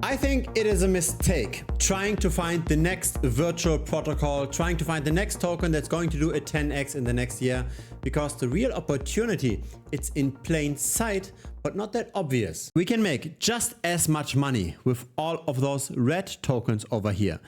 I think it is a mistake trying to find the next virtual protocol, trying to find the next token that's going to do a 10x in the next year, because the real opportunity, it's in plain sight, but not that obvious. We can make just as much money with all of those red tokens over here.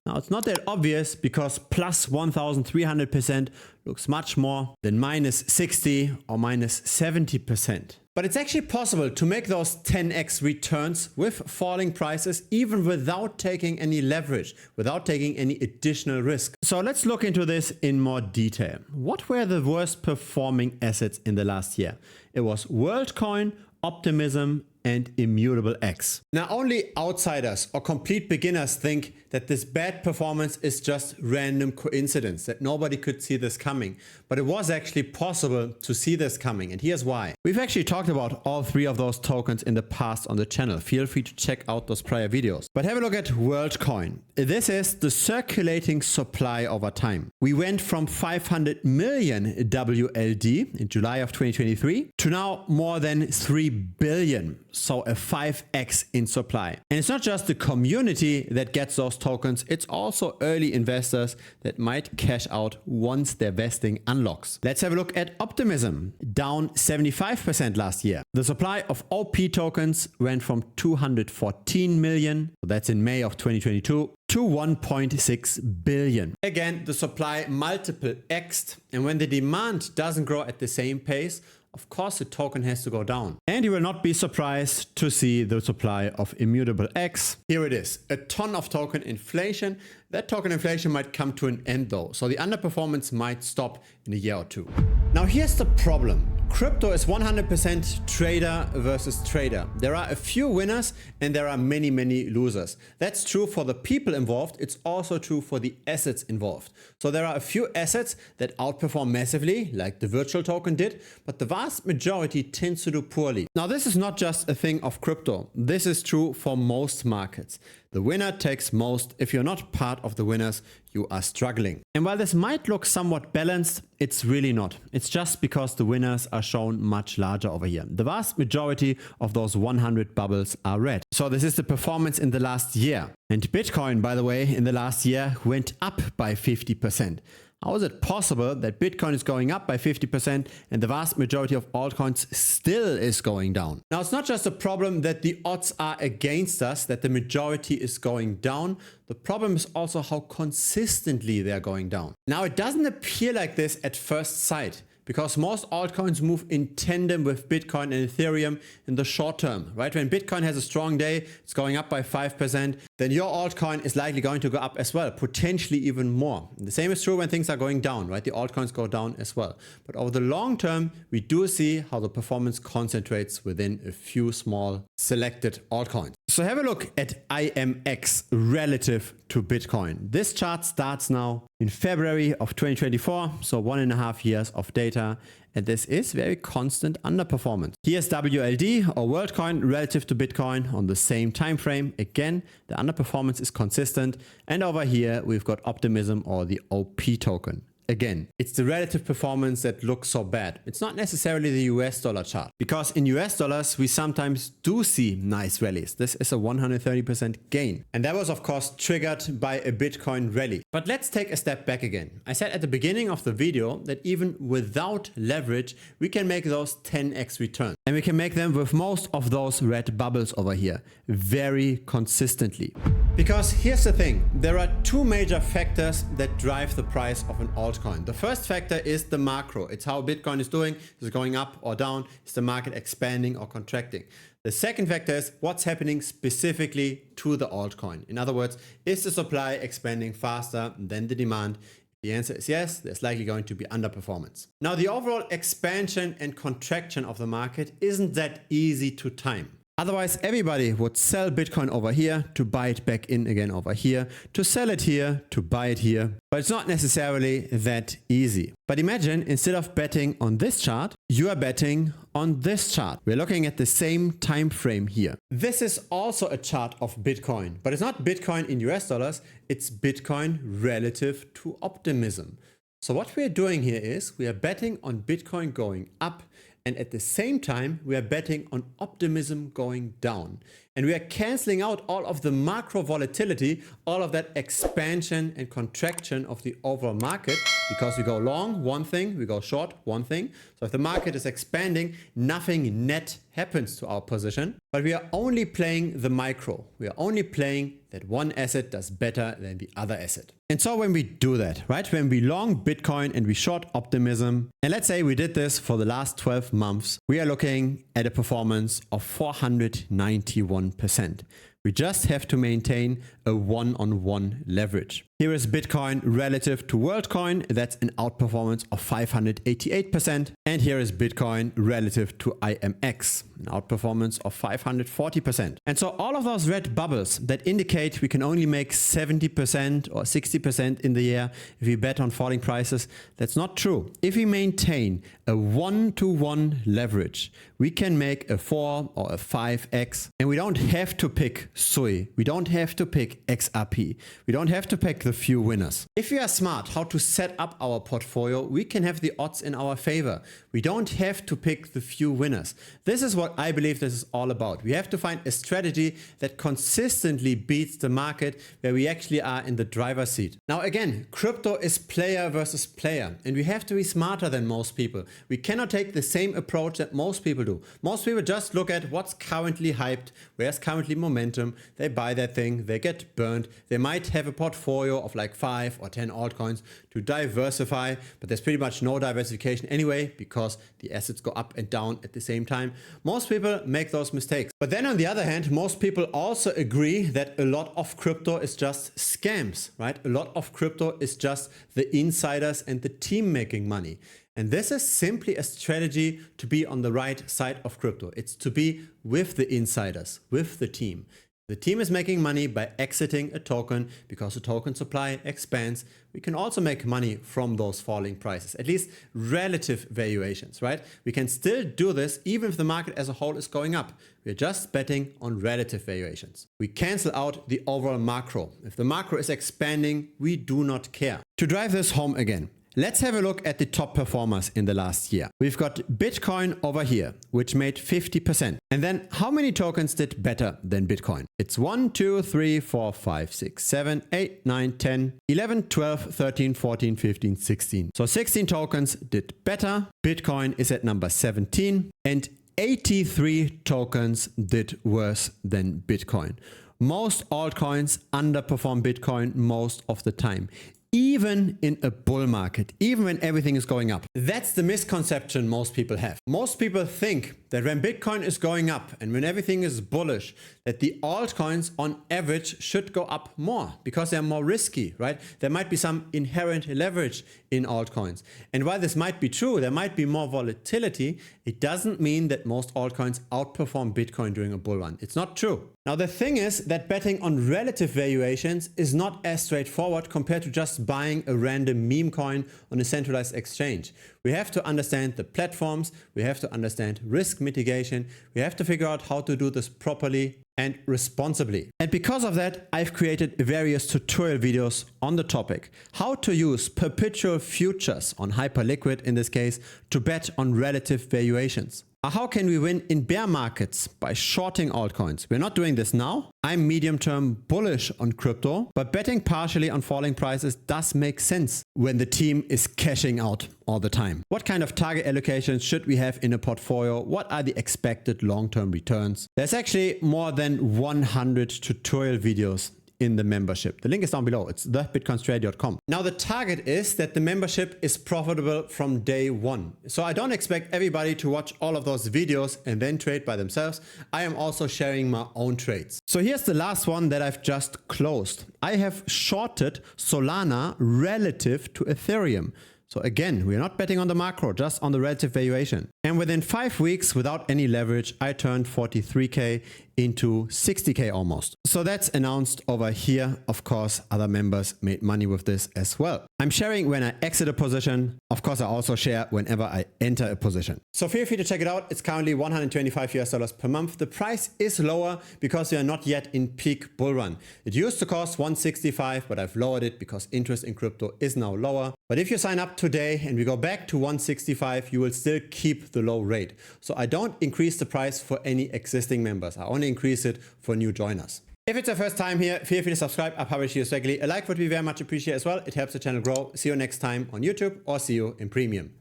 Now, it's not that obvious because plus 1,300% looks much more than minus 60 or minus 70%. But it's actually possible to make those 10x returns with falling prices, even without taking any leverage, without taking any additional risk. So let's look into this in more detail. What were the worst performing assets in the last year? It was Worldcoin, Optimism, and Immutable X. Now, only outsiders or complete beginners think that this bad performance is just random coincidence, that nobody could see this coming. But it was actually possible to see this coming, and here's why. We've actually talked about all three of those tokens in the past on the channel. Feel free to check out those prior videos. But have a look at Worldcoin. This is the circulating supply over time. We went from 500 million WLD in July of 2023 to now more than 3 billion. So a 5x in supply. And it's not just the community that gets those tokens, it's also early investors that might cash out once their vesting unlocks. Let's have a look at Optimism, down 75% last year. The supply of OP tokens went from 214 million, so that's in May of 2022, to 1.6 billion. Again, the supply multiple x'd, and when the demand doesn't grow at the same pace, of course the token has to go down. And you will not be surprised to see the supply of Immutable X. Here it is, a ton of token inflation. That token inflation might come to an end though, so the underperformance might stop in a year or two. Now here's the problem. Crypto is 100% trader versus trader. There are a few winners and there are many, many losers. That's true for the people involved. It's also true for the assets involved. So there are a few assets that outperform massively, like the virtual token did, but the vast majority tends to do poorly. Now, this is not just a thing of crypto. This is true for most markets. The winner takes most. If you're not part of the winners, you are struggling. And while this might look somewhat balanced, it's really not. It's just because the winners are shown much larger over here. The vast majority of those 100 bubbles are red. So this is the performance in the last year. And Bitcoin, by the way, in the last year went up by 50%. How is it possible that Bitcoin is going up by 50% and the vast majority of altcoins still is going down? Now, it's not just a problem that the odds are against us, that the majority is going down. The problem is also how consistently they're going down. Now, it doesn't appear like this at first sight, because most altcoins move in tandem with Bitcoin and Ethereum in the short term, right? When Bitcoin has a strong day, it's going up by 5%, then your altcoin is likely going to go up as well, potentially even more. And the same is true when things are going down, right? The altcoins go down as well. But over the long term, we do see how the performance concentrates within a few small selected altcoins. So have a look at IMX relative to Bitcoin. This chart starts now in February of 2024, so 1.5 years of data, and this is very constant underperformance. Here's WLD or Worldcoin relative to Bitcoin on the same time frame. Again, the underperformance is consistent, and over here we've got Optimism or the OP token. Again, it's the relative performance that looks so bad. It's not necessarily the US dollar chart, because in US dollars, we sometimes do see nice rallies. This is a 130% gain. And that was of course triggered by a Bitcoin rally. But let's take a step back again. I said at the beginning of the video that even without leverage, we can make those 10x returns. And we can make them with most of those red bubbles over here very consistently. Because here's the thing, there are two major factors that drive the price of an altcoin. The first factor is the macro. It's how Bitcoin is doing. Is it going up or down? Is the market expanding or contracting? The second factor is what's happening specifically to the altcoin. In other words, is the supply expanding faster than the demand? The answer is yes, there's likely going to be underperformance. Now, the overall expansion and contraction of the market isn't that easy to time. Otherwise, everybody would sell Bitcoin over here to buy it back in again over here, to sell it here, to buy it here. But it's not necessarily that easy. But imagine instead of betting on this chart, you are betting on this chart. We're looking at the same time frame here. This is also a chart of Bitcoin, but it's not Bitcoin in US dollars, it's Bitcoin relative to Optimism. So what we're doing here is we are betting on Bitcoin going up, and at the same time, we are betting on Optimism going down. And we are canceling out all of the macro volatility, all of that expansion and contraction of the overall market, because we go long one thing, we go short one thing. So if the market is expanding, nothing net happens to our position, but we are only playing the micro. We are only playing that one asset does better than the other asset. And so when we do that, right, when we long Bitcoin and we short optimism, and let's say we did this for the last 12 months, we are looking at a performance of 491%. We just have to maintain a one-on-one leverage. Here is Bitcoin relative to WorldCoin. That's an outperformance of 588%. And here is Bitcoin relative to IMX, an outperformance of 540%. And so all of those red bubbles that indicate we can only make 70% or 60% in the year if we bet on falling prices, that's not true. If we maintain a one-to-one leverage, we can make a 4 or a 5x, and we don't have to pick SUI. We don't have to pick XRP. We don't have to pick the few winners. If we are smart how to set up our portfolio, we can have the odds in our favor. We don't have to pick the few winners. This is what I believe this is all about. We have to find a strategy that consistently beats the market, where we actually are in the driver's seat. Now again, crypto is player versus player, and we have to be smarter than most people. We cannot take the same approach that most people do. Most people just look at what's currently hyped, where's currently momentum, they buy that thing, they get burned. They might have a portfolio of like 5 or 10 altcoins to diversify, but there's pretty much no diversification anyway because the assets go up and down at the same time. Most people make those mistakes. But then on the other hand, most people also agree that a lot of crypto is just scams, right? A lot of crypto is just the insiders and the team making money. And this is simply a strategy to be on the right side of crypto. It's to be with the insiders, with the team. The team is making money by exiting a token because the token supply expands. We can also make money from those falling prices, at least relative valuations, right? We can still do this even if the market as a whole is going up. We're just betting on relative valuations. We cancel out the overall macro. If the macro is expanding, we do not care. To drive this home again, let's have a look at the top performers in the last year. We've got Bitcoin over here, which made 50%. And then how many tokens did better than Bitcoin? It's 1, 2, 3, 4, 5, 6, 7, 8, 9, 10, 11, 12, 13, 14, 15, 16. So 16 tokens did better. Bitcoin is at number 17 and 83 tokens did worse than Bitcoin. Most altcoins underperform Bitcoin most of the time, even in a bull market, even when everything is going up. That's the misconception most people have. Most people think that when Bitcoin is going up and when everything is bullish, that the altcoins on average should go up more because they're more risky, right? There might be some inherent leverage in altcoins. And while this might be true, there might be more volatility, it doesn't mean that most altcoins outperform Bitcoin during a bull run. It's not true. Now the thing is that betting on relative valuations is not as straightforward compared to just buying a random meme coin on a centralized exchange. We have to understand the platforms, we have to understand risk mitigation, we have to figure out how to do this properly and responsibly. And because of that, I've created various tutorial videos on the topic. How to use perpetual futures on Hyperliquid in this case to bet on relative valuations. How can we win in bear markets by shorting altcoins? We're not doing this now. I'm medium-term bullish on crypto, but betting partially on falling prices does make sense when the team is cashing out all the time. What kind of target allocations should we have in a portfolio? What are the expected long-term returns? There's actually more than 100 tutorial videos in the membership. The link is down below. It's thebitcoinstrategy.com. Now the target is that the membership is profitable from day one. So I don't expect everybody to watch all of those videos and then trade by themselves. I am also sharing my own trades. So here's the last one that I've just closed. I have shorted Solana relative to Ethereum. So again, we're not betting on the macro, just on the relative valuation. And within 5 weeks, without any leverage, I turned 43K into 60K almost. So that's announced over here. Of course, other members made money with this as well. I'm sharing when I exit a position. Of course, I also share whenever I enter a position. So feel free to check it out. It's currently $125 per month. The price is lower because we are not yet in peak bull run. It used to cost $165, but I've lowered it because interest in crypto is now lower. But if you sign up today and we go back to $165, you will still keep the low rate. So I don't increase the price for any existing members. I only only increase it for new joiners. If it's your first time here, feel free to subscribe. I publish videos regularly. A like would be very much appreciated as well. It helps the channel grow. See you next time on YouTube or see you in Premium.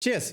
Cheers!